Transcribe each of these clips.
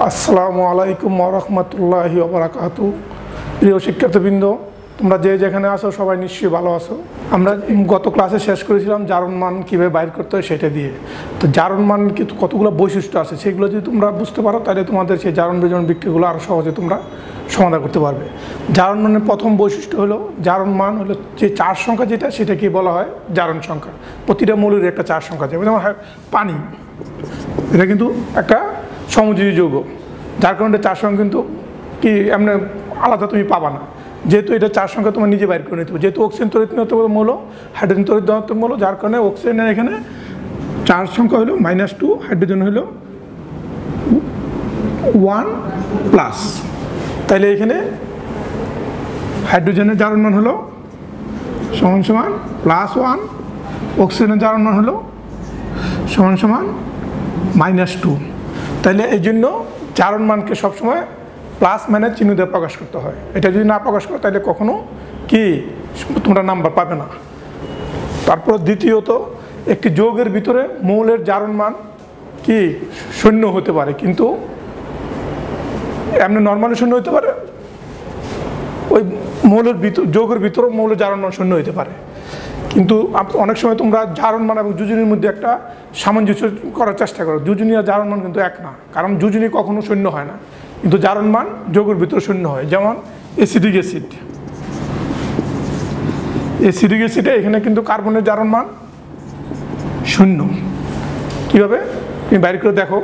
আসসালামু আলাইকুম ওয়া রাহমাতুল্লাহি ওয়া বারাকাতুহু। প্রিয় শিক্ষার্থীবৃন্দ, তোমরা যে যেখানে আছো সবাই নিশ্চয়ই ভালো আছো। আমরা গত ক্লাসে শেষ করেছিলাম জারণ মান কীভাবে বাইর করতে হয় সেটা দিয়ে। তো জারণ মান কিন্তু কতগুলো বৈশিষ্ট্য আছে, সেগুলো যদি তোমরা বুঝতে পারো তাহলে তোমাদের সেই জারণ বিজারণ বিক্রিয়াগুলো আরও সহজে তোমরা সমাধান করতে পারবে। জারণ মানের প্রথম বৈশিষ্ট্য হলো জারণ মান হলো যে চার সংখ্যা যেটা সেটাকে বলা হয় জারণ সংখ্যা। প্রতিটা মৌলের একটা চার সংখ্যা, যেমন পানি, এটা কিন্তু একটা সমযোজী যৌগ, যার কারণে চার সংখ্যা কিন্তু কি এমনি আলাদা তুমি পাবা না, যেহেতু এটা চার সংখ্যা তোমার নিজে বাইর করে নিতে হবে। যেহেতু অক্সিজেন তড়িৎ মৌল, হাইড্রোজেন তড়িৎ মৌল, যার কারণে অক্সিজেনের এখানে চার সংখ্যা হলো -2, হাইড্রোজেন হলো 1+। তাইলে এখানে হাইড্রোজেনের জারণ মান হলো সমান সমান +1, অক্সিজেনের জারণ মান হলো সমান সমান -2। তাইলে এই জন্য জারণ মানকে সবসময় প্লাস মাইনাস চিহ্ন দিয়ে প্রকাশ করতে হয়। এটা যদি না প্রকাশ করো তাহলে কখনো কি তোমরা নাম্বার পাবে না। তারপর দ্বিতীয়ত, একটি যৌগের ভিতরে মৌলের জারণ মান কি শূন্য হতে পারে, কিন্তু এমনি নর্মালি শূন্য হতে পারে, ওই মৌলের যৌগের ভিতরে মৌলের জারণ মান শূন্য হতে পারে। কিন্তু অনেক সময় তোমরা জারণ মান এবং যোজনীর মধ্যে একটা সামঞ্জস্য করার চেষ্টা করো। যোজনী আর জারণ মান কিন্তু এক না, কারণ যোজনী কখনো শূন্য হয় না, কিন্তু জারণ মান যৌগের ভিতরে শূন্য হয়। যেমন অ্যাসিডিক অ্যাসিডে এখানে কিন্তু কার্বনের জারণ মান শূন্য। কীভাবে তুমি বাইরে করে দেখো,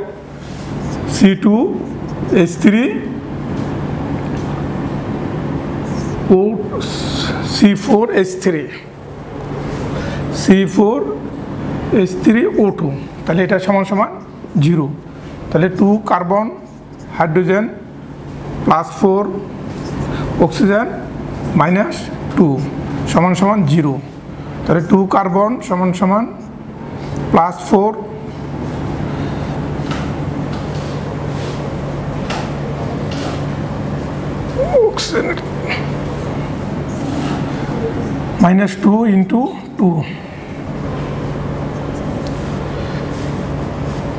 C4H3O2, তাহলে এটা সমান সমান 0। তাহলে 2 কার্বন, হাইড্রোজেন +4, অক্সিজেন -2 সমান সমান 0। তাহলে 2 কার্বন সমান সমান +4, অক্সিজেন -2 × 2,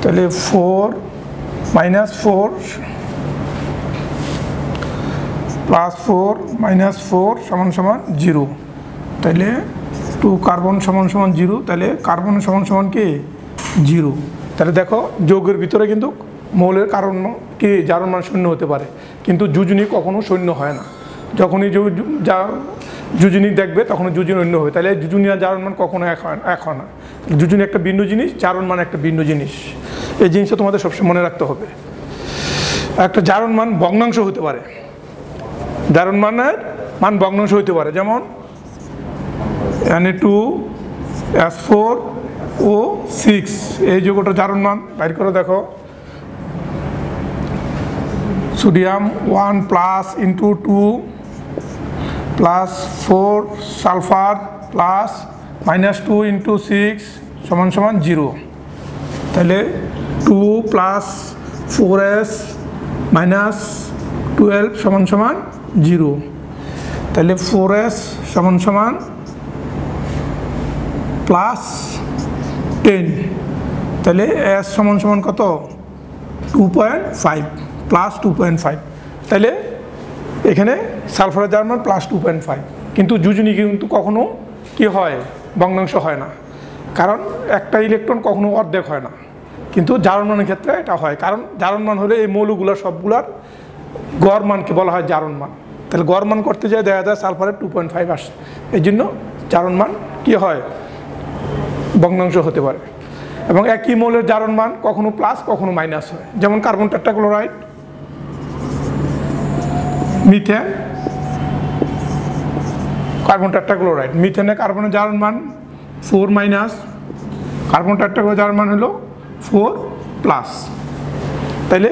তাহলে 4 -4 +4 -4 সমান সমান 0। তাহলে 2 কার্বন সমান সমান 0, তাহলে কার্বন সমান সমান কি 0। তাহলে দেখো যৌগের ভিতরে কিন্তু মৌলের কারণ কি জারণ মান শূন্য হতে পারে, কিন্তু যোজনী কখনো শূন্য হয় না। যখনই যোজনী দেখবে তখন যোজনী অন্য হবে, তাহলে যোজনী আর জারণ মান কখনো এক হয় না। যোজনী একটা ভিন্ন জিনিস, জারণ মান একটা ভিন্ন জিনিস, এই জিনিসটা তোমাদের সবসময় মনে রাখতে হবে। একটা জারণ মান ভগ্নাংশ হতে পারে, জারণ মানের মান ভগ্নাংশ হতে পারে, যেমন Na2S4O6, এই যৌগটার জারণ মান বাইর করে দেখো। সোডিয়াম 1+ × 2 +4 সালফার -2 × 6 সমান সমান 0। তাহলে 2 + 4S -12 সমান সমান 0। তাহলে 4S সমান সমান +10, তাহলে S সমান সমান কত 2.5 +2.5। তাহলে এখানে সালফারের জারণ মান +2.5, কিন্তু যোজনী কিন্তু কখনো কি হয় ভগ্নাংশ হয় না, কারণ একটা ইলেকট্রন কখনো অর্ধেক হয় না, কিন্তু জারণ মানের ক্ষেত্রে এটা হয়। কারণ জারণ মান হলে এই মৌলগুলোর সবগুলার গড় মানকে বলা হয় জারণ মান। তাহলে গড় মান করতে যায় দেখা যায় সালফারের 2.5 আসে, এই জন্য জারণ মান কি হয় ভগ্নাংশ হতে পারে। এবং একই মৌলের জারণ মান কখনো প্লাস কখনো মাইনাস হয়, যেমন carbon tetrachloride, methane, carbon tetrachloride, মিথেনে কার্বনের জারণ মান 4-, কার্বন টেট্রাক্লোরাইড জারণ মান হলো 4+। তাইলে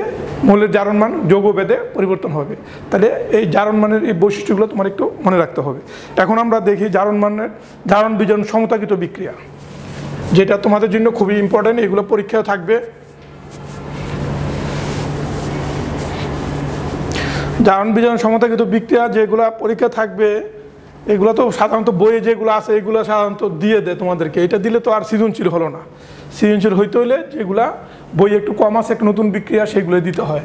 মৌলের জারণ মান যৌগভেদে পরিবর্তন হবে। তাহলে এই জারণ মানের এই বৈশিষ্ট্যগুলো তোমার একটু মনে রাখতে হবে। এখন আমরা দেখি জারণ মানের জারণ বিজারণ সমতাকৃত বিক্রিয়া, যেটা তোমাদের জন্য খুবই ইম্পর্টেন্ট, এগুলো পরীক্ষাও থাকবে। জারণ বিজারণ সমতাকৃত বিক্রিয়া যেগুলো পরীক্ষা থাকবে, এগুলো তো সাধারণত বইয়ে যেগুলো আছে এগুলো সাধারণত দিয়ে দেয় তোমাদেরকে, এটা দিলে তো আর সৃজনশীল হলো না। সৃজনশীল হইতে হলে যেগুলা বই একটু কম আছে একটা নতুন বিক্রিয়া সেগুলো দিতে হয়।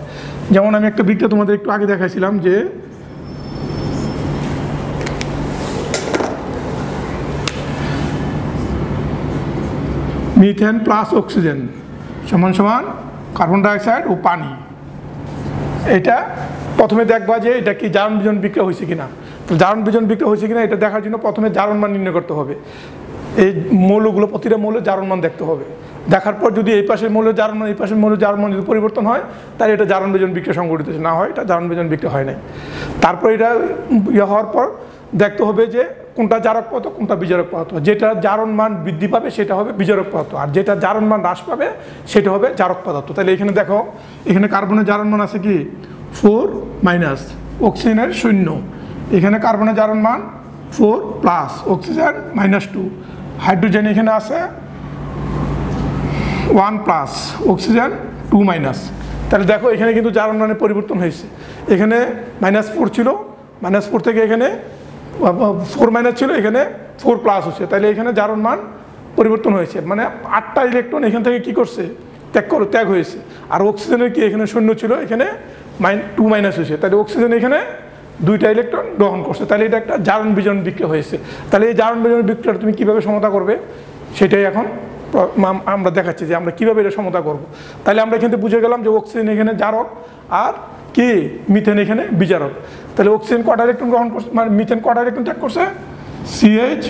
যেমন আমি একটা বিক্রিয়া তোমাদের একটু আগে দেখাইছিলাম যে মিথেন প্লাস অক্সিজেন সমান সমান কার্বন ডাইঅক্সাইড ও পানি। এটা প্রথমে দেখবা যে এটা কি জারণ বিজন বিক্রিয়া হয়েছে কিনা। তো জারণ বিজন বিক্রিয়া হয়েছে কিনা এটা দেখার জন্য প্রথমে জারণ মান নির্ণয় করতে হবে। এই মৌলগুলো প্রতিটা মৌলের জারণ মান দেখতে হবে। দেখার পর যদি এই পাশের মৌলের জারণ মান এই পাশের মৌলের জারণ মান যদি পরিবর্তন হয় তাহলে এটা জারণ বিজন বিক্রিয়া সংঘটিত হয়েছে, না হয় এটা জারণ বিজন বিক্রিয়া হয় নাই। তারপর এটা ইয়ে হওয়ার পর দেখতে হবে যে কোনটা জারক পদার্থ কোনটা বিজারক পদার্থ। যেটা জারণ মান বৃদ্ধি পাবে সেটা হবে বিজারক পদার্থ, আর যেটা জারণ মান হ্রাস পাবে সেটা হবে জারক পদার্থ। তাহলে এখানে দেখো এখানে কার্বনের জারণ মান আছে কি 4 - অক্সিজেনের 0, এখানে কার্বনের জারণ মান 4 অক্সিজেন -2, হাইড্রোজেন এখানে আছে 1 অক্সিজেন 2 তাহলে দেখো এখানে কিন্তু জারণ মানের পরিবর্তন হয়েছে। এখানে -4 ছিল, -4 থেকে এখানে 4 ছিল, এখানে 4 হচ্ছে। তাহলে এখানে জারণ মান পরিবর্তন হয়েছে, মানে 8টা ইলেকট্রন এখান থেকে কি করছে ত্যাগ হয়েছে। আর অক্সিজেনের কি এখানে 0 ছিল, এখানে -2 হয়েছে। তাহলে অক্সিজেন এখানে 2টা ইলেকট্রন গ্রহণ করছে। তাহলে এটা একটা জারণ বিজারণ বিক্রিয়া হয়েছে। তাহলে এই জারণ বিজারণ বিক্রিয়াটা তুমি কীভাবে সমতা করবে সেটাই এখন আমরা দেখাচ্ছি যে আমরা কীভাবে এটা সমতা করব। তাহলে আমরা এখান থেকে বুঝে গেলাম যে অক্সিজেন এখানে জারক আর কি মিথেন এখানে বিজারক। তাহলে অক্সিজেন কটা ইলেকট্রন গ্রহণ করছে, মানে মিথেন কটা ইলেকট্রন ত্যাগ করছে, CH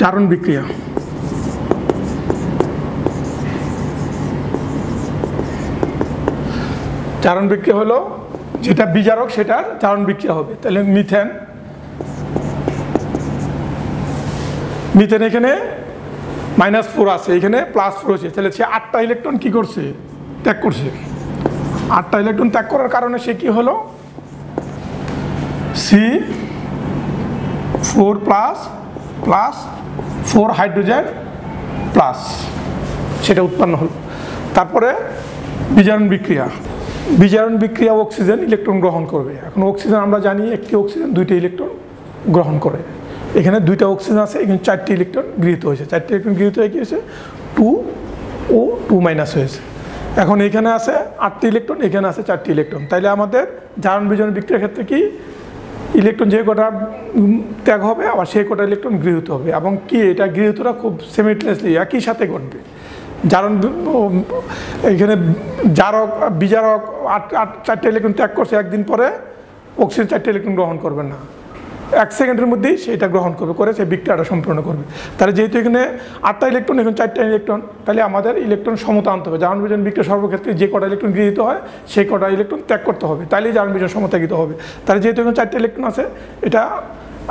জারণ বিক্রিয়া। জারণ বিক্রিয়া হলো যেটা বিজারক সেটার জারণ বিক্রিয়া হবে। তাহলে মিথেন এখানে -4 আছে, এখানে +4 আছে। তাহলে সে 8টা ইলেকট্রন কি করছে ত্যাগ করছে। 8টা ইলেকট্রন ত্যাগ করার কারণে সে কি হলো C4++4 হাইড্রোজেন প্লাস সেটা উৎপন্ন হলো। তারপরে বিজারণ বিক্রিয়া অক্সিজেন ইলেকট্রন গ্রহণ করবে। এখন অক্সিজেন আমরা জানি একটি অক্সিজেন 2টি ইলেকট্রন গ্রহণ করে। এখানে 2টা অক্সিজেন আছে, এখানে 4টি ইলেকট্রন গৃহীত হয়েছে। 4টি ইলেকট্রন গৃহীত হয়ে কি হয়েছে 2 ও 2 হয়েছে। এখন এখানে আছে 8টি ইলেকট্রন, এখানে আছে 4টি ইলেকট্রন। তাইলে আমাদের জারণ বিজারণ বিক্রিয়ার ক্ষেত্রে কি ইলেকট্রন যে কটা ত্যাগ হবে আবার সেই কটা ইলেকট্রন গৃহীত হবে, এবং কি এটা গৃহীতটা খুব সিমিলটেনিয়াসলি একই সাথে ঘটবে। জারণ এখানে জারক বিজারক 4টা ইলেকট্রন ত্যাগ করছে, একদিন পরে অক্সিজেন 4টা ইলেকট্রন গ্রহণ করবে না, 1 সেকেন্ডের মধ্যেই সেটা গ্রহণ করে সেই বিক্রিয়াটা সম্পূর্ণ করবে। তাহলে যেহেতু এখানে 8টা ইলেকট্রন এখানে 4টা ইলেকট্রন, তাহলে আমাদের ইলেকট্রন সমতা আনতে হবে। জারণ বিজারণ বিক্রিয়া সর্বক্ষেত্রে যে কটা ইলেকট্রন গৃহীত হয় সেই কটা ইলেকট্রন ত্যাগ করতে হবে, তাহলেই জারণ বিজারণ সমতাগিত হবে। তাহলে যেহেতু এখানে 4টা ইলেকট্রন আছে এটা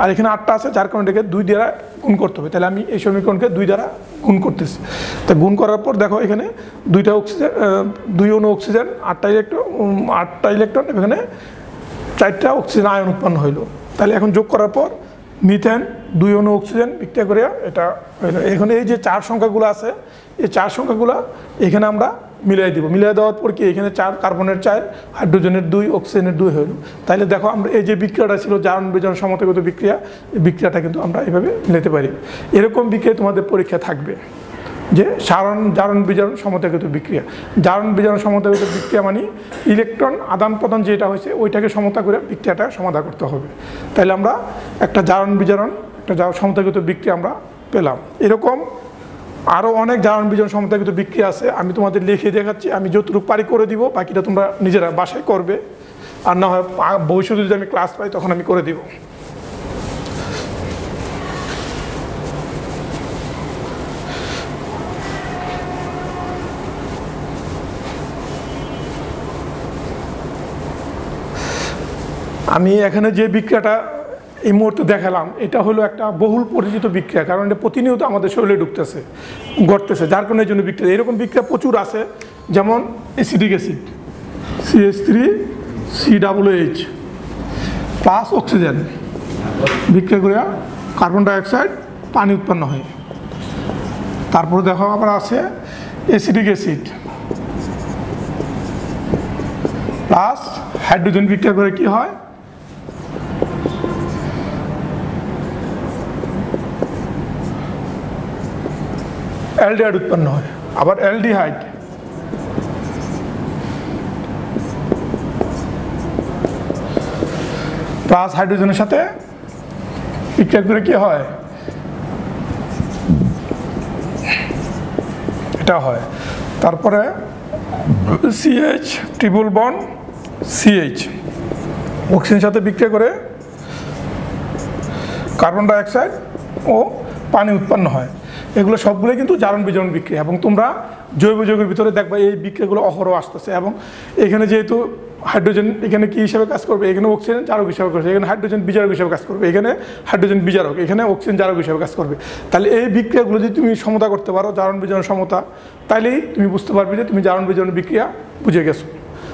আর এখানে 8টা আছে, যার কারণে এটাকে 2 দ্বারা গুণ করতে হবে। তাহলে আমি এই সমীকরণকে 2 দ্বারা গুণ করতেছি। তা গুণ করার পর দেখো এখানে 2টা অক্সিজেন 2 অণু অক্সিজেন 8টা ইলেকট্রন এখানে 4টা অক্সিজেন আয়ন উৎপন্ন হইলো। তাহলে এখন যোগ করার পর মিথেন 2 অণু অক্সিজেন বিক্রিয়া করে এটা হইলো। এখন এই যে 4 সংখ্যাগুলো আছে এই 4 সংখ্যাগুলো এখানে আমরা মিলাই দিব। মিলাই দেওয়ার পর কি এখানে 4 কার্বনের 4 হাইড্রোজেনের 2 অক্সিজেনের 2 হইল। তাহলে দেখো আমরা এই যে বিক্রিয়াটা ছিল জারণ বিজারণ সমতাগত বিক্রিয়া, এই বিক্রিয়াটা কিন্তু আমরা এভাবে নিতে পারি। এরকম বিক্রিয়া তোমাদের পরীক্ষা থাকবে যে জারণ বিজারণ সমতাগত বিক্রিয়া। জারণ বিজারণ সমতাগত বিক্রিয়া মানে ইলেকট্রন আদান প্রদান যেটা হয়েছে ওইটাকে সমতা করে বিক্রিয়াটা সমাধান করতে হবে। তাহলে আমরা একটা জারণ বিজারণ একটা সমতাগত বিক্রিয়া আমরা পেলাম। এরকম আরও অনেক জারণ বিজারণ সমতাগত বিক্রিয়া আছে, আমি তোমাদের লিখে দেখাচ্ছি। আমি যতটুকু পারি করে দিব, বাকিটা তোমরা নিজেরা বাসায় করবে, আর না হয় ভবিষ্যতে যদি আমি ক্লাস পাই তখন আমি করে দিব। আমি এখানে যে বিক্রিয়াটা এই মুহূর্তে দেখালাম এটা হলো একটা বহুল পরিচিত বিক্রিয়া, কারণ এটা প্রতিনিয়ত আমাদের শরীরে ঘটতেছে, যার কারণে এই জন্য বিক্রিয়া। এরকম বিক্রিয়া প্রচুর আছে, যেমন acidic acid CH3COOH plus oxygen বিক্রিয়া করে কার্বন ডাইঅক্সাইড পানি উৎপন্ন হয়। তারপরে দেখো আবার আছে অ্যাসিটিক অ্যাসিড প্লাস হাইড্রোজেন বিক্রিয়া করে কি হয়, অ্যালডিহাইড উৎপন্ন হয়। আবার অ্যালডিহাইড প্লাস হাইড্রোজেনের সাথে বিক্রিয়া করে কি হয়, এটা হয়। তারপরে CH ট্রিপল বন্ড CH অক্সিজেনের সাথে বিক্রিয়া করে কার্বন ডাইঅক্সাইড ও পানি উৎপন্ন হয়। এগুলো সবগুলোই কিন্তু জারণ বিজারণ বিক্রিয়া, এবং তোমরা জৈব যৌগের ভিতরে দেখবা এই বিক্রিয়াগুলো অহরহ আসতেছে। এবং এখানে যেহেতু হাইড্রোজেন এখানে কি হিসাবে কাজ করবে, এখানে অক্সিজেন জারক হিসাবে করছে, এখানে হাইড্রোজেন বিজারক হিসাবে কাজ করবে, এখানে হাইড্রোজেন বিজারক, এখানে অক্সিজেন জারক হিসাবে কাজ করবে। তাহলে এই বিক্রিয়াগুলো যদি তুমি সমতা করতে পারো, জারণ বিজারণ সমতা, তাহলেই তুমি বুঝতে পারবে যে তুমি জারণ বিজারণ বিক্রিয়া বুঝে গেছো।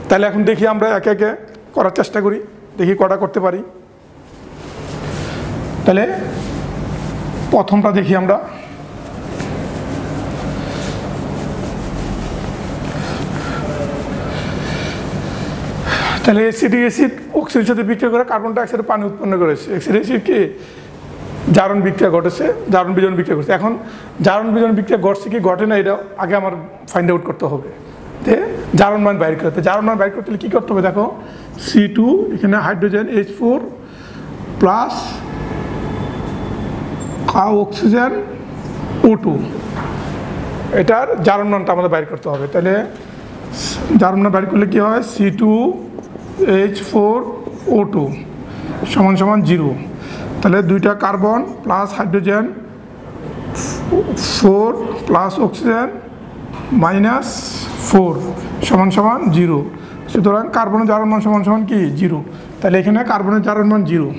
তাহলে এখন দেখি আমরা একে একে করার চেষ্টা করি, দেখি কটা করতে পারি। তাহলে প্রথমটা দেখি আমরা। তাহলে অ্যাসিটিক অ্যাসিড অক্সিজেনের সাথে বিক্রিয়া করে কার্বন ডাইঅক্সাইডের পানি উৎপন্ন করেছে। অ্যাসিটিক অ্যাসিড কি জারণ বিক্রিয়া ঘটেছে, জারণ বিজারণ বিক্রিয়া ঘটেছে। এখন জারণ বিজারণ বিক্রিয়া ঘটছে কি ঘটে না, এটা আগে আমার ফাইন্ড আউট করতে হবে। যে জারণ মান বাইর করতে, জারণ মান বাইর করতে হলে কী করতে হবে, দেখো C2 এখানে hydrogen H4 plus oxygen O2, এটার জারণ মানটা আমাদের বাইর করতে হবে। তাহলে জারণ মান বাইর করলে কী হয়, C2H4O2 সমান সমান 0। তাহলে দুইটা carbon plus hydrogen 4 plus oxygen -4 সমান সমান 0। সুতরাং কার্বনের জারণ মান সমান সমান কি 0। তাহলে এখানে কার্বনের জারণ মান 0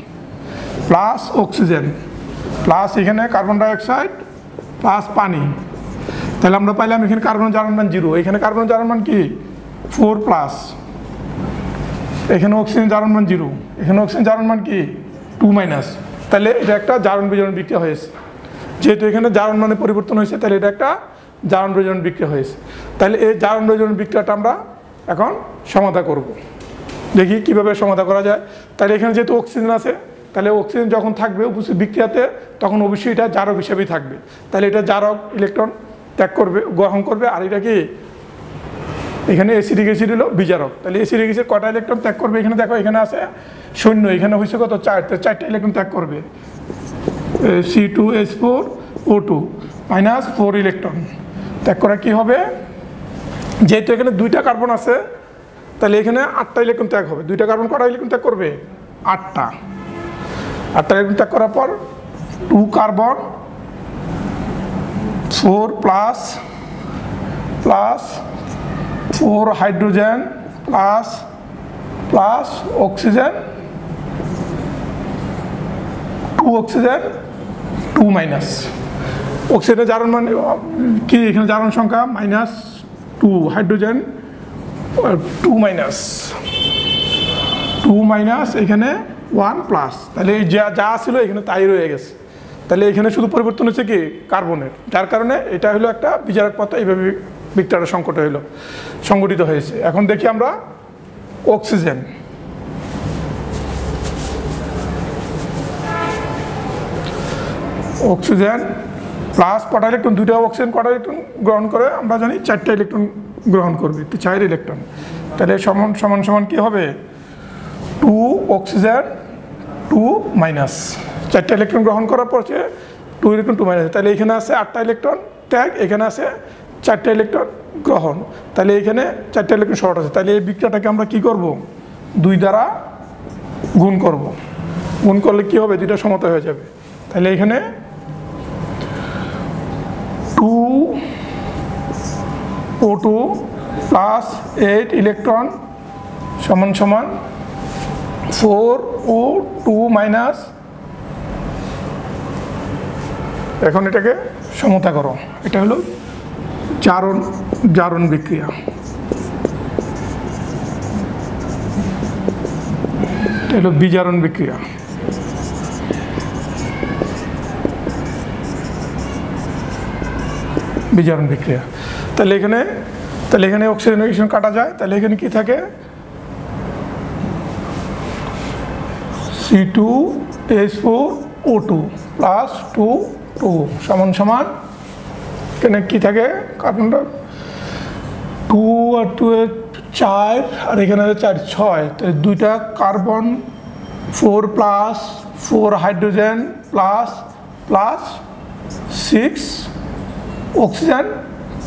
প্লাস অক্সিজেন প্লাস এখানে কার্বন ডাইঅক্সাইড প্লাস পানি। তাহলে আমরা পাইলাম এখানে কার্বনের জারণ মান 0, এখানে কার্বনের জারণ মান কি 4 প্লাস, এখানে অক্সিজেন জারণ মান 0, এখানে অক্সিজেন জারণ মান কি 2 মাইনাস। তাহলে এটা একটা জারণ বিজারণ বিক্রিয়া হয়েছে। যেহেতু এখানে জারণ মানে পরিবর্তন হয়েছে, তাহলে এটা একটা জারণ বিজারণ বিক্রিয়া হয়েছে। তাহলে এই জারণ বিজারণ বিক্রিয়াটা আমরা এখন সমাধা করব, দেখি কিভাবে সমাধা করা যায়। তাহলে এখানে যেহেতু অক্সিজেন আছে, তাহলে অক্সিজেন যখন থাকবে বিক্রিয়াতে, তখন অবশ্যই এটা জারক হিসেবেই থাকবে। তাহলে এটা জারক ইলেকট্রন ত্যাগ করবে, গ্রহণ করবে। আর এটা কি এখানে অ্যাসিডিক অ্যাসিড হলো বিজারক। তাহলে অ্যাসিডিক অ্যাসিড কটা ইলেকট্রন ত্যাগ করবে, এখানে দেখো এখানে আছে 0, এখানে হয়েছে কত 4, 4টা ইলেকট্রন ত্যাগ করবে। C2H4O2 -4 ইলেকট্রন ত্যাগ করা কি হবে, যেহেতু এখানে 2টা কার্বন আছে, তাহলে এখানে 8টা ইলেকট্রন ত্যাগ হবে। 2টা কার্বন কটা ইলেকট্রন ত্যাগ করবে, 8টা ইলেকট্রন ত্যাগ করার পর 2 carbon 4 plus 4 hydrogen plus oxygen 2 oxygen 2 minus. অক্সিজেনের জারণ মান কি, এখানে জারণ সংখ্যা -2, হাইড্রোজেন 2 মাইনাস, এখানে 1 প্লাস। তাহলে যা ছিল এখানে তাই রয়ে গেছে। তাহলে এখানে শুধু পরিবর্তন হচ্ছে কি কার্বনের, যার কারণে এটা হলো একটা বিজারক পথ, এইভাবে বিক্রিয়াটা সংগঠিত হয়েছে। এখন দেখি আমরা অক্সিজেন। অক্সিজেন প্লাস কটা ইলেকট্রন, 2টা অক্সিজেন কটা ইলেকট্রন গ্রহণ করে, আমরা জানি 4টা ইলেকট্রন গ্রহণ করবে, 4 ইলেকট্রন। তাহলে সমান সমান সমান কী হবে, 2 অক্সিজেন 2 মাইনাস, 4টা ইলেকট্রন গ্রহণ করার পর 2 ইলেকট্রন 2 মাইনাস। তাহলে এখানে আছে 8টা ইলেকট্রন ত্যাগ, এখানে আছে 4টা ইলেকট্রন গ্রহণ। তাহলে এখানে 4টা ইলেকট্রন শর্ট আছে। তাহলে এই বিক্রিয়াটাকে আমরা কি করব, 2 দ্বারা গুণ করব। গুণ করলে কি হবে, 2টা সমতা হয়ে যাবে। তাহলে এখানে 2O2 প্লাস 8 ইলেকট্রন সমান সমান 4O2 মাইনাস। এখন এটাকে সমতা করো, এটা হলো জারণ বিক্রিয়া। এটা হলো বিজারণ বিক্রিয়া। বিজারণ বিক্রিয়া। তাহলে এখানে অক্সিজেন অক্সিজেন কাটা যায়, তাহলে এখানে কি থাকে C2H4O2 প্লাস 2 সমান সমান এখানে কি থাকে কার্বনটা 2 আর 2 এর 4 আর এখানে 4 6, তাহলে দুইটা carbon 4 plus 4 hydrogen plus plus 6 oxygen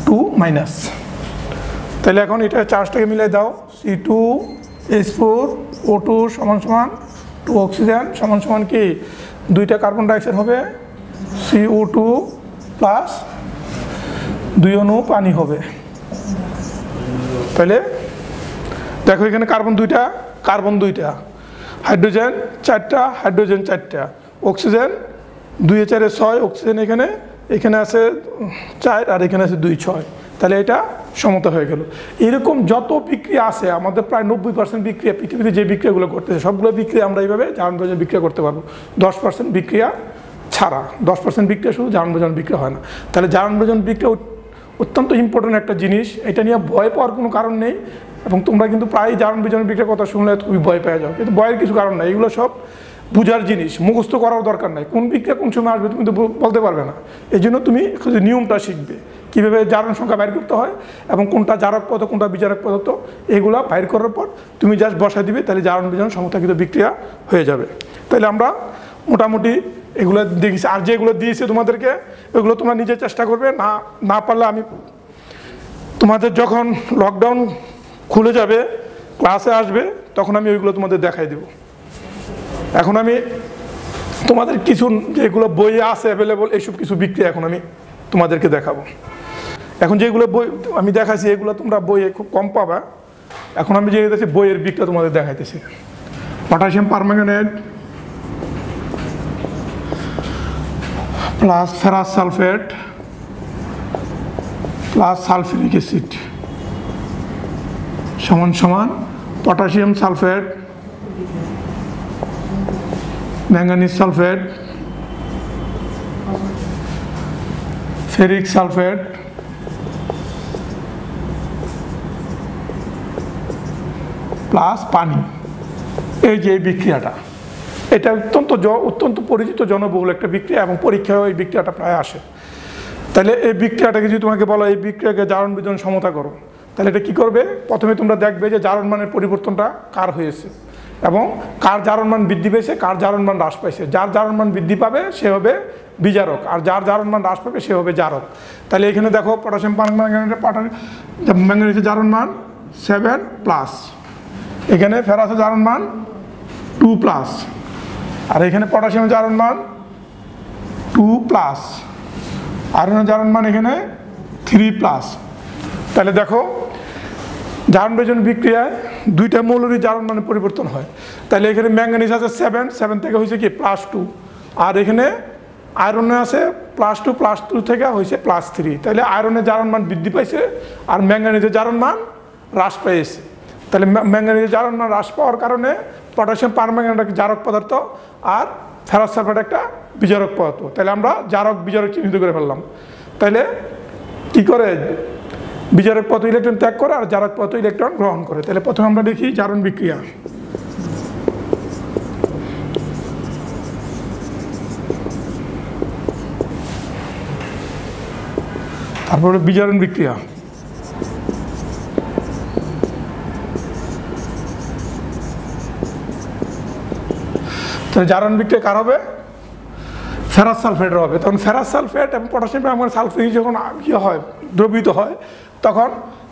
2 minus. তাহলে এখন এটা চার্জটাকে মিলাই দাও, C2H4O2 সমান সমান 2 অক্সিজেন সমান সমান কি দুইটা কার্বন ডাইঅক্সাইড হবে CO2 প্লাস 2 অণু পানি হবে। তাহলে দেখো এখানে কার্বন দুইটা, হাইড্রোজেন 4টা, হাইড্রোজেন 4টা, অক্সিজেন 2 এ 4 এ 6, অক্সিজেন এখানে আছে 4 আর এখানে আছে 2 6, তাহলে এটা সমতা হয়ে গেল। এরকম যত বিক্রিয়া আছে আমাদের প্রায় 90% বিক্রিয়া পৃথিবীতে যে বিক্রিয়াগুলো করতেছে সবগুলো বিক্রিয়া আমরা এইভাবে জারণ বিজারণ বিক্রিয়া করতে পারবো, 10% বিক্রিয়া ছাড়া। 10% বিক্রিয়া শুধু জারণ বিজারণ বিক্রিয়া হয় না। তাহলে জারণ বিজারণ বিক্রিয়া অত্যন্ত ইম্পর্টেন্ট একটা জিনিস, এটা নিয়ে ভয় পাওয়ার কোনো কারণ নেই। এবং তোমরা কিন্তু প্রায় জারণ বিজারণ বিক্রিয়ার কথা শুনলে খুবই ভয় পেয়ে যাও, কিন্তু ভয়ের কিছু কারণ নেই। এগুলো সব বুঝার জিনিস, মুখস্থ করার দরকার নাই। কোন বিক্রিয়া কোন সময় আসবে তুমি তো বলতে পারবে না, এই জন্য তুমি নিয়মটা শিখবে কীভাবে জারণ সংখ্যা বাইর করতে হয় এবং কোনটা জারক পদার্থ কোনটা বিজারক পদার্থ, এগুলো বাইর করার পর তুমি জাস্ট বসায় দিবে, তাহলে জারণ বিজারণ সমস্থাকৃত বিক্রিয়া হয়ে যাবে। তাহলে আমরা মোটামুটি এগুলো দেখেছি, আর যেগুলো দিয়েছে তোমাদেরকে ওইগুলো তোমরা নিজে চেষ্টা করবে, না পারলে আমি তোমাদের যখন লকডাউন খুলে যাবে ক্লাসে আসবে তখন আমি ওইগুলো তোমাদের দেখাই দেব। এখন আমি তোমাদের কিছু যেগুলো বইয়ে আছে অ্যাভেলেবল এইসব কিছু বিক্রিয়া এখন আমি তোমাদেরকে দেখাবো। এখন যেগুলো বই আমি দেখাচ্ছি এগুলো তোমরা বইয়ে খুব কম পাবা। এখন আমি যে বইয়ের বিক্রিয়া তোমাদের দেখাইতেছি, potassium permanganate plus ferrous sulphate plus sulphuric acid সমান সমান potassium sulphate, manganese sulphate, ferric sulphate plus পানি। এই যে এই বিক্রিয়াটা, এটা অত্যন্ত পরিচিত জনবহুল একটা বিক্রিয়া এবং পরীক্ষায় এই বিক্রিয়াটা প্রায় আসে। তাহলে এই বিক্রিয়াটাকে যদি তোমাকে বলো এই বিক্রিয়াকে জারণ বিজারণ সমতা করো, তাহলে এটা কী করবে? প্রথমে তোমরা দেখবে যে জারণ মানের পরিবর্তনটা কার হয়েছে এবং কার জারণ মান বৃদ্ধি পেয়েছে, কার জারণ মান হ্রাস পাইছে। যার জারণ মান বৃদ্ধি পাবে সে হবে বিজারক, আর যার জারণ মান হ্রাস পাবে সে হবে জারক। তাহলে এখানে দেখো পটাশিয়াম ম্যাঙ্গানিজের জারণ মান 7+, এখানে ফেরাসের জারণ মান 2+, আর এখানে পটাশিয়ামের জারণ মান 2+, আয়রনের জারণ মান এখানে 3+। তাহলে দেখো জারণ বিজারণ বিক্রিয়ায় দুইটা মৌলেরই জারণ মানে পরিবর্তন হয়। তাহলে এখানে ম্যাঙ্গানিজ আছে 7 থেকে হয়েছে কি +2, আর এখানে আয়রনে আছে +2 থেকে হয়েছে +3। তাহলে আয়রনের জারণ মান বৃদ্ধি পাইছে আর ম্যাঙ্গানিজের জারণ মান হ্রাস পেয়েছে। তাহলে ম্যাঙ্গানিজের জারণ মান হ্রাস পাওয়ার কারণে পটাশিয়াম পারম্যাঙ্গানেট একটা জারক পদার্থ আর ফেরাস সালফেট একটা বিজারক পদার্থ। তাহলে আমরা জারক বিজারক চিহ্নিত করে ফেললাম। তাহলে কি করে? বিজারক পদার্থ ইলেকট্রন ত্যাগ করে আর জারক পদার্থ ইলেকট্রন গ্রহণ করে। তাহলে প্রথমে আমরা দেখি জারণ বিক্রিয়া। তারপরে বিজারণ বিক্রিয়া। তাহলে জারণ বিক্রিয়া কার হবে? ফেরাস সালফেটের হবে। তখন ফেরাস সালফেট এবং পটাশিয়াম পারম্যাঙ্গানেট সালফেট যখন ইয়ে হয়, দ্রবীভূত হয়, তখন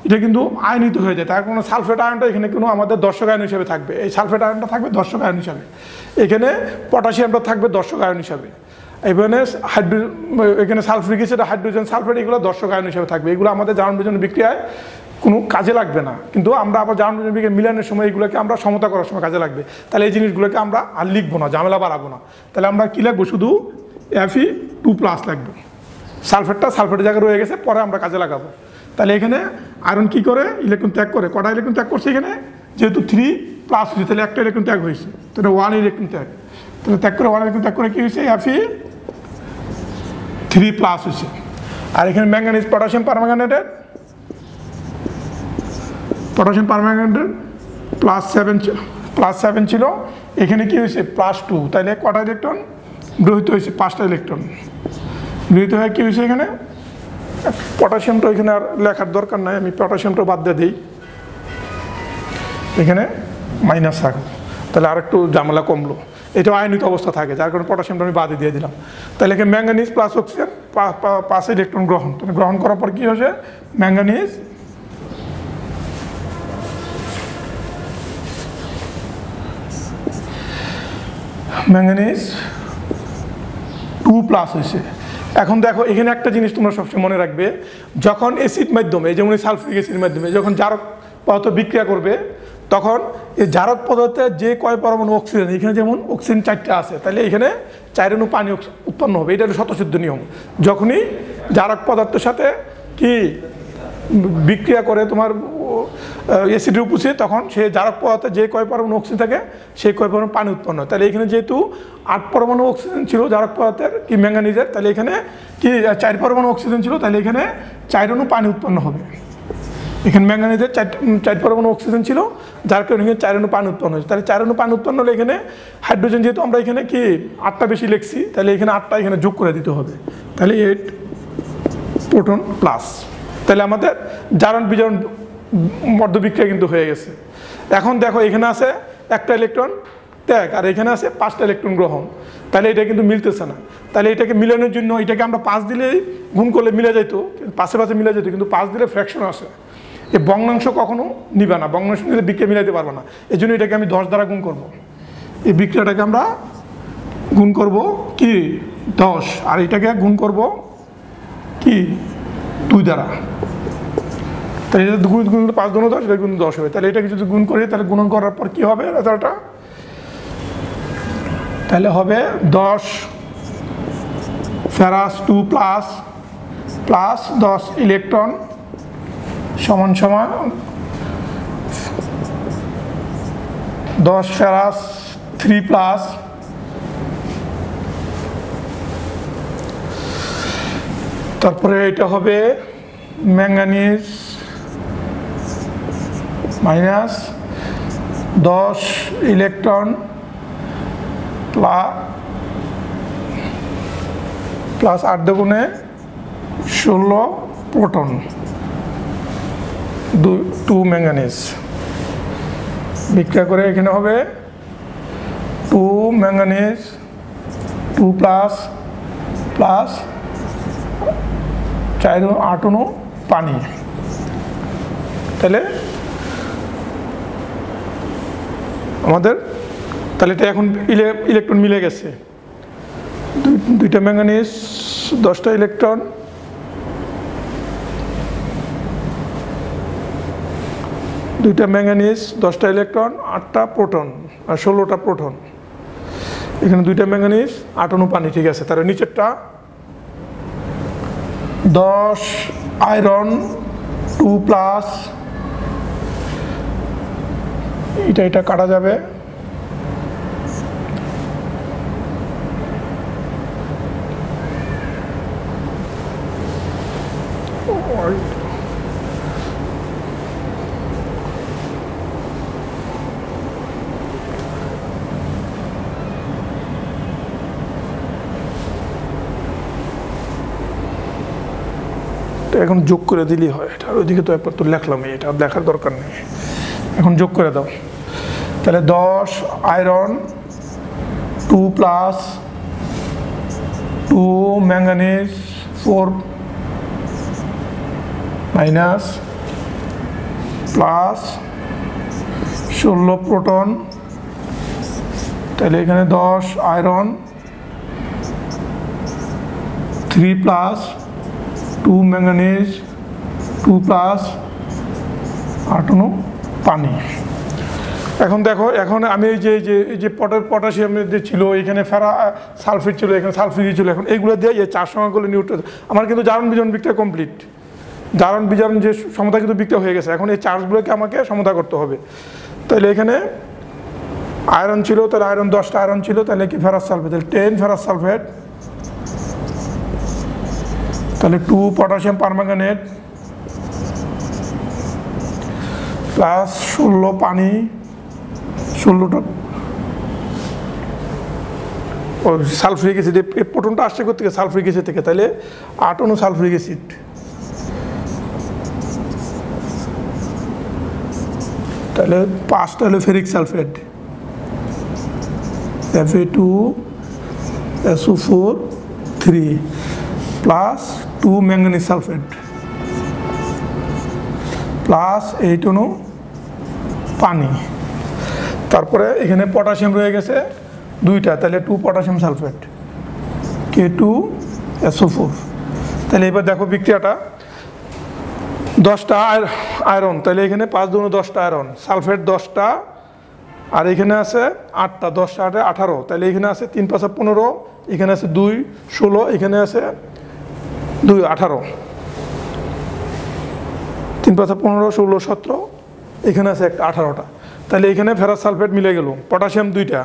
এটা কিন্তু আয়নিত হয়ে যায়। তার কোনো সালফেট আয়নটা এখানে কোনো আমাদের দর্শক আয়ন হিসেবে থাকবে। এই সালফেট আয়নটা থাকবে দর্শক আয়ন হিসাবে, এখানে পটাশিয়ামটা থাকবে দর্শক আয়ন হিসাবে। এখানে সালফিউরিক অ্যাসিড, হাইড্রোজেন সালফেট এগুলো দর্শক আয়ন হিসাবে থাকবে। এগুলো আমাদের জারণ বিজারণ বিক্রিয়ায় কোনো কাজে লাগবে না, কিন্তু আমরা আবার জারণ বিজারণ বিক্রিয়া মিলানোর সময় এগুলোকে আমরা সমতা করার সময় কাজে লাগবে। তাহলে এই জিনিসগুলোকে আমরা আর লিখবো না, ঝামেলা বাড়াবো না। তাহলে আমরা কী লিখবো? শুধু Fe2+ লাগবে। সালফেটটা সালফেটের জায়গায় রয়ে গেছে, পরে আমরা কাজে লাগাবো। তাহলে এখানে আয়রন কী করে? ইলেকট্রন ত্যাগ করে। কটা ইলেকট্রন ত্যাগ করছে? এখানে যেহেতু 3+ হয়েছে তাহলে একটা ইলেকট্রন ত্যাগ হয়েছে, তাহলে 1 ইলেকট্রন ত্যাগ। তাহলে ত্যাগ করে 1 ইলেকট্রন ত্যাগ করে কী হয়েছে? Fe3+ হয়েছে। আর এখানে ম্যাঙ্গানিজ পটাশিয়াম পারম্যাঙ্গানেটেড +7 ছিল, এখানে কি হয়েছে +2, তাহলে কটা ইলেকট্রন গ্রহিত হয়েছে? 5টা ইলেকট্রন গৃহীত হয়ে কী হয়েছে এখানে? পটাশিয়ামটা এখানে আর লেখার দরকার নাই, আমি পটাশিয়ামটা বাদ দিয়ে দিই, এখানে মাইনাস থাকলো, তাহলে আর একটু ঝামেলা কমলো। এটা আয়নিত অবস্থা থাকে, যার কারণে পটাশিয়ামটা আমি বাদে দিয়ে দিলাম। তাহলে এখানে ম্যাঙ্গানিজ প্লাস অক্সিজেন 5 ইলেকট্রন গ্রহণ, তাহলে গ্রহণ করার পর কী হয়েছে? ম্যাঙ্গানিজ ম্যাঙ্গানিজ 2+ হয়েছে। এখন দেখো এখানে একটা জিনিস তোমরা সবসময় মনে রাখবে, যখন অ্যাসিড মাধ্যমে, যেমন সালফিউরিক অ্যাসিডের মাধ্যমে যখন জারক পদার্থ বিক্রিয়া করবে, তখন এই জারক পদার্থের যে কয় পরমাণু অক্সিজেন, এখানে যেমন অক্সিজেন 4টা আছে, তাহলে এখানে 4 অণু পানি উৎপন্ন হবে। এটা হলো স্বতঃসিদ্ধ নিয়ম। যখনই জারক পদার্থের সাথে কি বিক্রিয়া করে তোমার অ্যাসিডের উপস্থিত, তখন সেই জারক পদার্থে যে কয় পরমাণু অক্সিজেন থাকে সেই কয় পরমাণু পানি উৎপন্ন হয়। তাহলে এখানে যেহেতু 8 পরমাণু অক্সিজেন ছিল জারক পদার্থের কি ম্যাঙ্গানিজের, তাহলে এখানে কি 4 পরমাণু অক্সিজেন ছিল, তাহলে এখানে 4 অণু পানি উৎপন্ন হবে। এখানে ম্যাঙ্গানিজের 4 পরমাণু অক্সিজেন ছিল, যার কারণে এখানে 4 অণু পানি উৎপন্ন হয়েছে। তাহলে 4 অণু পানি উৎপন্ন হলে এখানে হাইড্রোজেন, যেহেতু আমরা এখানে কি 8টা বেশি লিখছি, তাহলে এখানে 8টা এখানে যোগ করে দিতে হবে, তাহলে 8 প্রোটন প্লাস। তাহলে আমাদের জারণ বিজারণ মধ্যবিক্রিয়া কিন্তু হয়ে গেছে। এখন দেখো এখানে আছে 1টা ইলেকট্রন ত্যাগ, আর এখানে আছে 5টা ইলেকট্রন গ্রহণ, তাহলে এটা কিন্তু মিলতেছে না। তাহলে এটাকে মিলানোর জন্য এটাকে আমরা 5 দিলেই গুণ করলে মিলে যেত, পাশে মিলে যেত, কিন্তু 5 দিলে ফ্র্যাকশন আছে, এই ভগ্নাংশ কখনো নিবে না, ভগ্নাংশ নিলে বিক্রিয়া মিলাইতে পারবো না। এই জন্য এটাকে আমি 10 দ্বারা গুণ করব, এই বিক্রিয়াটাকে আমরা গুণ করব কি 10, আর এটাকে গুণ করব কি 2 দ্বারা। তাহলে এটা গুণ 5 গুণ 10, এটা গুণ 10 হবে। তাহলে এটাকে যদি গুণ করি, তাহলে গুণন করার পর কী হবে রেজাল্টটা? তাহলে হবে 10 ফেরাস 2+ 10 ইলেকট্রন সমান 10 ফেরাস 3+, তারপরে এটা হবে ম্যাঙ্গানিজ -10 ইলেকট্রন প্লাস 8 দুগুণে 16 প্রোটন 2 ম্যাঙ্গানিজ বিক্রিয়া করে এখানে হবে 2 ম্যাঙ্গানিজ 2+ 8 অণু পানি। তাহলে আমাদের এটা এখন ইলেকট্রন মিলে গেছে, 2টা ম্যাঙ্গানিজ 10টা ইলেকট্রন, 2টা ম্যাঙ্গানিজ 10টা ইলেকট্রন, 8টা প্রোটন আর 16টা প্রোটন। এখানে 2টা ম্যাঙ্গানিজ 8 অণু পানি, ঠিক আছে। তার নিচেরটা 10 আয়রন 2+, এটা কাটা যাবে, এখন যোগ করে দিলেই হয়। এটা ওইদিকে তো একবার তো লেখলাম, এটা দেখার দরকার নেই, এখন যোগ করে দাও। তাহলে 10 আয়রন 2+, 2 ম্যাঙ্গানিজ 4- প্লাস 16 প্রোটন। তাহলে এখানে 10 আয়রন 3+, 2 ম্যাঙ্গানিজ 2+, 8 অণু পানি। এখন দেখো, এখন আমি এই যে পটাশিয়াম যে ছিল, এখানে সালফেট ছিল, এখানে সালফিউরিক ছিল, এখন এইগুলো দিয়ে এই 4 সংখ্যাগুলো নিউট্রাল। আমার কিন্তু জারণ বিজারণ বিক্রিয়া কমপ্লিট, জারণ বিজারণ যে সমতা কিন্তু বিক্রিয়া হয়ে গেছে। এখন এই চার্জগুলোকে আমাকে সমতা করতে হবে। তাহলে এখানে আয়রন ছিল, তাহলে আয়রন 10টা আয়রন ছিল, তাহলে কি ফেরাস সালফেট, তাহলে 10 ফেরাস সালফেট তাহলে 2 পটাশিয়াম পারম্যাঙ্গানেট প্লাস 16 পানি, 16টা সালফিউরিক অ্যাসিড। এই প্রোটনটা আসছে কোথেকে? সালফিউরিক অ্যাসিড থেকে। তাহলে 8 অণু সালফিউরিক অ্যাসিড, তাহলে 5টা হলো ferric sulphate, Fa2SO4 3 plus 2 manganese sulphate plus 8 অণু পানি। তারপরে এখানে পটাশিয়াম রয়ে গেছে 2টা, তাহলে 2 পটাশিয়াম সালফেট K2SO4। তাহলে এবার দেখো বিক্রিয়াটা, 10টা আয়রন, তাহলে এখানে 5 দুগুণ 10টা আয়রন, সালফেট 10টা, আর এখানে আছে 8টা, 10টা 8 18, তাহলে এখানে আছে 3 5 15, এখানে আছে 2 16, এখানে আছে 2 18, 3 5 15 16 17, এখানে আছে একটা 18টা। তাহলে এখানে ফেরাস সালফেট মিলে গেল। পটাশিয়াম 2টা,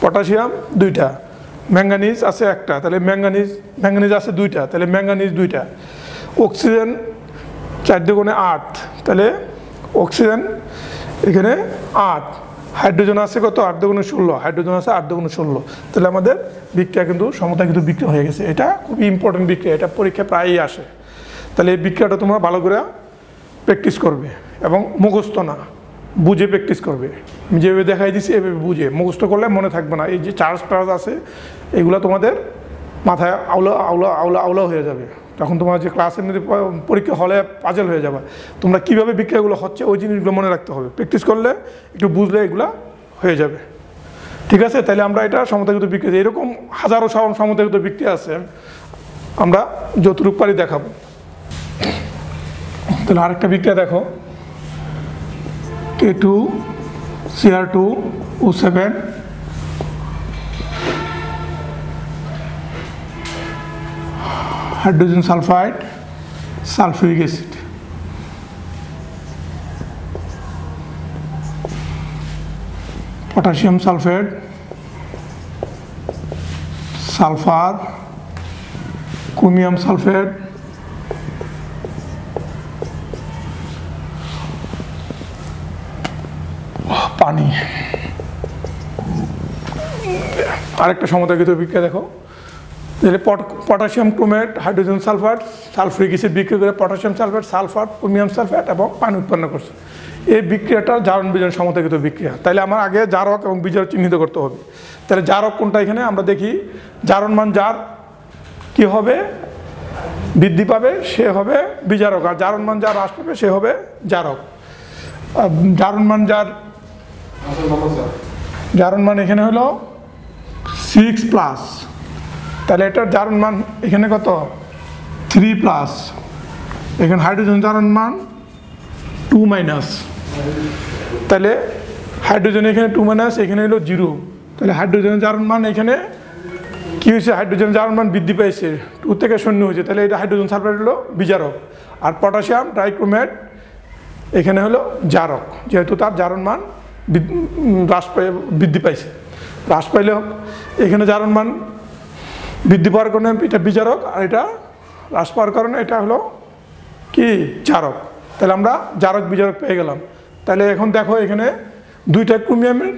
পটাশিয়াম 2টা, ম্যাঙ্গানিজ আছে একটা, তাহলে ম্যাঙ্গানিজ আছে 2টা, তাহলে ম্যাঙ্গানিজ 2টা, অক্সিজেন 4 দুগুণে 8, তাহলে অক্সিজেন এখানে 8, হাইড্রোজেন আছে কত? 8 দুগুণে 16, হাইড্রোজেন আছে 8 দুগুণে 16। তাহলে আমাদের বিক্রিয়া কিন্তু সমতা কিন্তু বিক্রিয়া হয়ে গেছে। এটা খুবই ইম্পর্টেন্ট বিক্রিয়া, এটা পরীক্ষায় প্রায়ই আসে। তাহলে এই বিক্রিয়াটা তোমরা ভালো করে প্র্যাকটিস করবে এবং মুখস্থ না, বুঝে প্র্যাকটিস করবে। আমি যেভাবে দেখাই দিচ্ছি এভাবে বুঝে, মুখস্থ করলে মনে থাকবে না। এই যে চার্জ আছে এগুলো তোমাদের মাথায় আওলা হয়ে যাবে। তখন তোমার যে ক্লাসের মধ্যে পরীক্ষা হলে পাজল হয়ে যাবে। তোমরা কীভাবে বিক্রিয়াগুলো হচ্ছে ওই জিনিসগুলো মনে রাখতে হবে। প্র্যাকটিস করলে একটু বুঝলে এগুলো হয়ে যাবে। ঠিক আছে? তাহলে আমরা এটা সমতাগত বিক্রিয়া, এরকম হাজারো সমতাগত বিক্রিয়া আছে, আমরা যতটুকু পারি দেখাবো। তাহলে আরেকটা বিক্রিয়া দেখো, K2Cr2O7 hydrogen sulphide sulphuric acid, potassium sulphate, sulphur, chromium sulphate, পানি। আরেকটা সমতাগত বিক্রিয়া দেখো, তাহলে potassium chromate, hydrogen sulphur, sulphuric acid বিক্রিয়া করে potassium sulphate, sulphur, chromium sulphate এবং পানি উৎপন্ন করছে। এই বিক্রিয়াটা জারণ বিজারণ সমতাগত বিক্রিয়া। তাহলে আমার আগে জারক এবং বিজারক চিহ্নিত করতে হবে। তাহলে জারক কোনটা? এখানে আমরা দেখি জারণ মান যার কি হবে? বৃদ্ধি পাবে সে হবে বিজারক, আর জারণ মান যার হ্রাস পাবে সে হবে জারক। জারণ মান যার, জারণ মান এখানে হলো 6+, তাহলে এটার জারণ মান এখানে কত? 3+, এখানে হাইড্রোজেন জারণ মান 2-, তাহলে হাইড্রোজেন এখানে 2-, এখানে হলো 0, তাহলে হাইড্রোজেনের জারণ মান এখানে কি হয়েছে? হাইড্রোজেন জারণ মান বৃদ্ধি পাইছে, 2 থেকে 0 হয়েছে, তাহলে এটা হাইড্রোজেন সালফাইড হলো বিজারক। আর পটাশিয়াম ট্রাইক্রোমেট এখানে হলো জারক, যেহেতু তার জারণ মান বৃদ্ধি পাইছে। হ্রাস পাইলে এখানে জারণ মান বৃদ্ধি পাওয়ার কারণে এটা বিজারক, আর এটা হ্রাস পাওয়ার কারণে এটা হলো কি? জারক। তাহলে আমরা জারক বিজারক পেয়ে গেলাম। তাহলে এখন দেখো এখানে 2টা ক্রোমিয়ামের,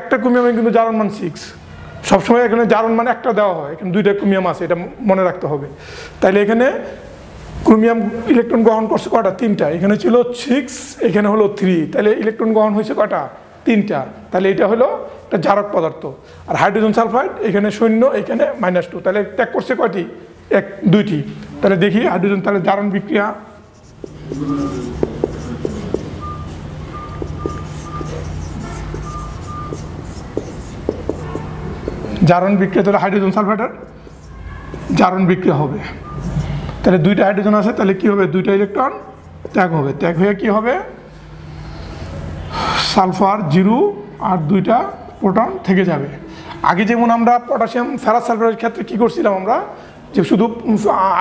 একটা ক্রোমিয়ামের কিন্তু জারণ মান 6, সবসময় এখানে জারণ মান একটা দেওয়া হয়, এখানে 2টা ক্রোমিয়াম আছে, এটা মনে রাখতে হবে। তাহলে এখানে ক্রোমিয়াম ইলেকট্রন গ্রহণ করছে কয়টা? 3টা, এখানে ছিল 6, এখানে হলো 3, তাহলে ইলেকট্রন গ্রহণ হয়েছে কয়টা? 3টা, তাহলে এটা হলো একটা জারক পদার্থ। আর হাইড্রোজেন সালফাইড এখানে 0, এখানে -2, তাহলে ত্যাগ করছে কয়টি? 2টি। তাহলে দেখি হাইড্রোজেন, তাহলে জারণ বিক্রিয়া, জারণ বিক্রিয়া, তাহলে হাইড্রোজেন সালফাইডের জারণ বিক্রিয়া হবে। তাহলে 2টা হাইড্রোজেন আছে, তাহলে কি হবে? 2টা ইলেকট্রন ত্যাগ হবে, ত্যাগ হয়ে কি হবে? সালফার 0 আর 2টা প্রোটন থেকে যাবে। আগে যেমন আমরা পটাশিয়াম ফেরাস সালফারের ক্ষেত্রে কি করছিলাম? আমরা যে শুধু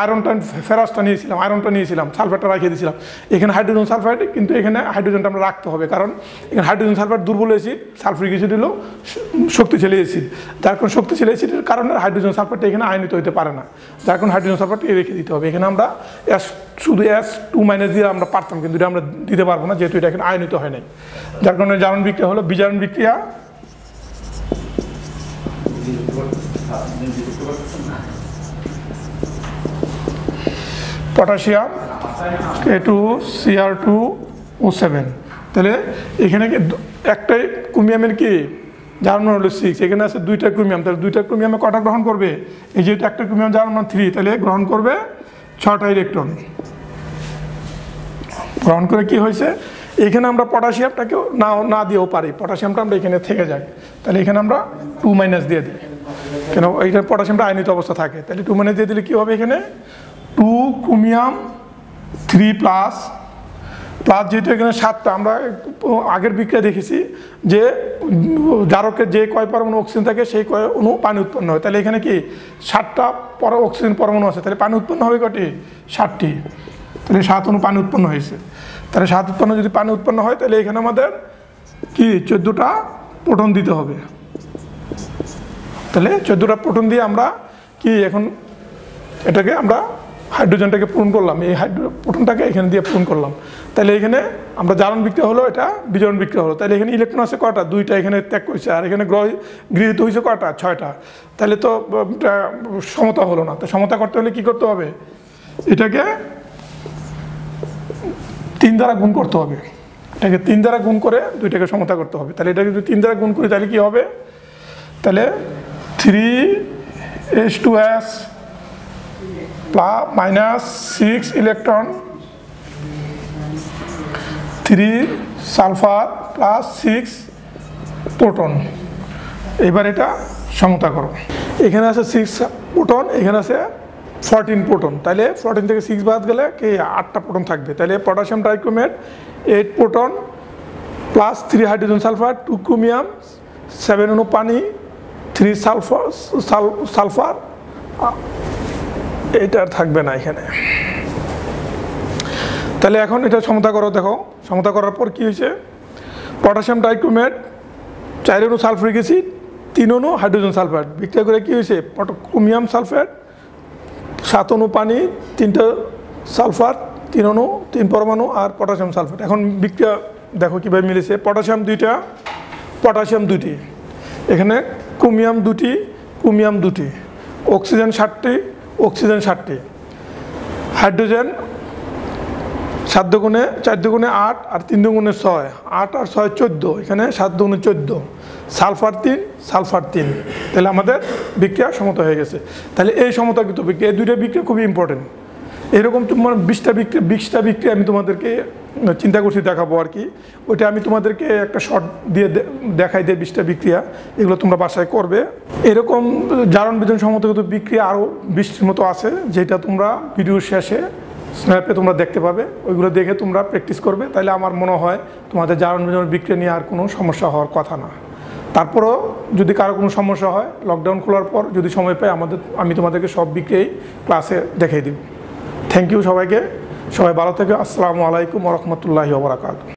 আয়রনটা ফেরাসটা নিয়েছিলাম, আয়রনটা নিয়েছিলাম, সালফেটটা রাখিয়ে দিয়েছিলাম। এখানে হাইড্রোজেন সালফাইড, কিন্তু এখানে হাইড্রোজেনটা আমরা রাখতে হবে, কারণ এখানে হাইড্রোজেন সালফাইড দুর্বল অ্যাসিড, সালফিউরিক অ্যাসিড হলো শক্তিশালী অ্যাসিড। যার কারণে শক্তিশালী অ্যাসিডের কারণে হাইড্রোজেন সালফাইডটা এখানে আয়নিত হতে পারে না, যার কারণে হাইড্রোজেন সালফাইডটা রেখে দিতে হবে। এখানে আমরা শুধু S2- দিয়ে আমরা পারতাম, কিন্তু এটা আমরা দিতে পারবো না, যেহেতু এটা এখানে আয়নিত হয় নাই। যার কারণে জারণ বিক্রিয়া হলো বিজারণ বিক্রিয়া। পটাশিয়াম K2Cr2O7, তাহলে এখানে কি একটাই ক্রোমিয়ামের কি জারণ হলো 6, এখানে আছে 2টা ক্রোমিয়াম, তাহলে 2টা ক্রোমিয়ামে কটা গ্রহণ করবে? এই যেহেতু একটা ক্রোমিয়াম জারণ 3, তাহলে গ্রহণ করবে 6টা ইলেকট্রন। গ্রহণ করে কি হয়েছে, এখানে আমরা পটাশিয়ামটাকে না দিয়েও পারি, পটাশিয়ামটা আমরা এখানে থেকে যাক, তাহলে এখানে আমরা 2- দিয়ে দিই, কেন এইখানে পটাশিয়ামটা আয়নিত অবস্থা থাকে, তাহলে 2- দিয়ে দিলে কি হবে, এখানে 2 ক্রোমিয়াম 3 প্লাস যেহেতু এখানে 7টা, আমরা আগের বিক্রিয়া দেখেছি যে জারকের যে কয় পরমাণু অক্সিজেন থাকে সেই কয় অণু পানি উৎপন্ন হয়, তাহলে এখানে কি 7টা অক্সিজেন পরমাণু আছে, তাহলে পানি উৎপন্ন হবে কটি? 7টি, তাহলে 7 অণু পানি উৎপন্ন হয়েছে। তাহলে 7 উৎপন্ন যদি পানি উৎপন্ন হয়, তাহলে এখানে আমাদের কি 14টা প্রোটন দিতে হবে। তাহলে 14টা প্রোটন দিয়ে আমরা কি এখন এটাকে আমরা হাইড্রোজেনটাকে পূরণ করলাম, এই প্রোটনটাকে এখানে দিয়ে পূরণ করলাম, তাহলে এখানে আমরা জারণ বিক্রিয়া হলো, এটা বিজারণ বিক্রিয়া হলো। তাহলে এখানে ইলেকট্রন আছে কয়টা? 2টা এখানে ত্যাগ করছে, আর এখানে গৃহীত হয়েছে কয়টা? 6টা। তাহলে তো সমতা হলো না, তো সমতা করতে হলে কি করতে হবে? এটাকে 3 দ্বারা গুণ করতে হবে, এটাকে 3 দ্বারা গুণ করে 2টাকে সমতা করতে হবে। তাহলে এটাকে যদি 3 দ্বারা গুণ করি তাহলে কি হবে? তাহলে 3H2S -6 ইলেকট্রন, 3 সালফার +6 প্রোটন। এবার এটা সমতা করো, এখানে আছে 6 প্রোটন, এখানে আছে 14 প্রোটন, তাহলে 14 থেকে 6 বাদ গেলে কি 8টা প্রোটন থাকবে। তাহলে potassium dichromate 8 proton plus 3 hydrogen sulphur, 2 chromium, 7 অণু পানি, 3 সালফার, এটা আর থাকবে না এখানে। তাহলে এখন এটা সমতা করো, দেখো সমতা করার পর কি হয়েছে, পটাশিয়াম ডাইক্রোমেট 4 অণু সালফিউরিক অ্যাসিড, 3 অণু হাইড্রোজেন সালফার, বিক্রিয়া করে কি হয়েছে, ক্রোমিয়াম সালফেট, 7 অণু পানি, 3টা সালফার, 3 অণু 3 পরমাণু, আর পটাশিয়াম সালফেট। এখন বিক্রিয়া দেখো কীভাবে মিলেছে, পটাশিয়াম 2টা, পটাশিয়াম 2টি, এখানে ক্রোমিয়াম 2টি, ক্রোমিয়াম 2টি, অক্সিজেন 7টি, অক্সিজেন 7টি, হাইড্রোজেন 7 দুগুণে 4 দুগুণে 8 আর 3 দুগুণে 6, 8 আর 6 14, এখানে 7 দুগুণে 14, সালফার 3, সালফার 3, তাহলে আমাদের বিক্রিয়া সমতা হয়ে গেছে। তাহলে এই সমতাকৃত বিক্রিয়া, এই 2টা বিক্রিয়া খুবই ইম্পর্টেন্ট। এরকম তোমার 20টা বিক্রিয়া আমি তোমাদেরকে চিন্তা করছি দেখাবো আর কি, ওইটা আমি তোমাদেরকে একটা শর্ট দিয়ে দেখাই দিই 20টা বিক্রিয়া, এগুলো তোমরা বাসায় করবে। এরকম জারণ বিজারণ সমতাকৃত বিক্রিয়া আরও 20টির মতো আছে, যেটা তোমরা ভিডিওর শেষে স্ন্যাপে তোমরা দেখতে পাবে, ওইগুলো দেখে তোমরা প্র্যাকটিস করবে, তাহলে আমার মনে হয় তোমাদের জারণ বিজারণ বিক্রিয়া নিয়ে আর কোনো সমস্যা হওয়ার কথা না। তারপরেও যদি কারো কোনো সমস্যা হয়, লকডাউন খোলার পর যদি সময় পাই আমি তোমাদেরকে সব বিক্রিয়াই ক্লাসে দেখিয়ে দিব। থ্যাংক ইউ সবাইকে, সবাই ভালো থেকে। আসসালামু আলাইকুম ওয়া রাহমাতুল্লাহি ওয়া বারাকাতুহু।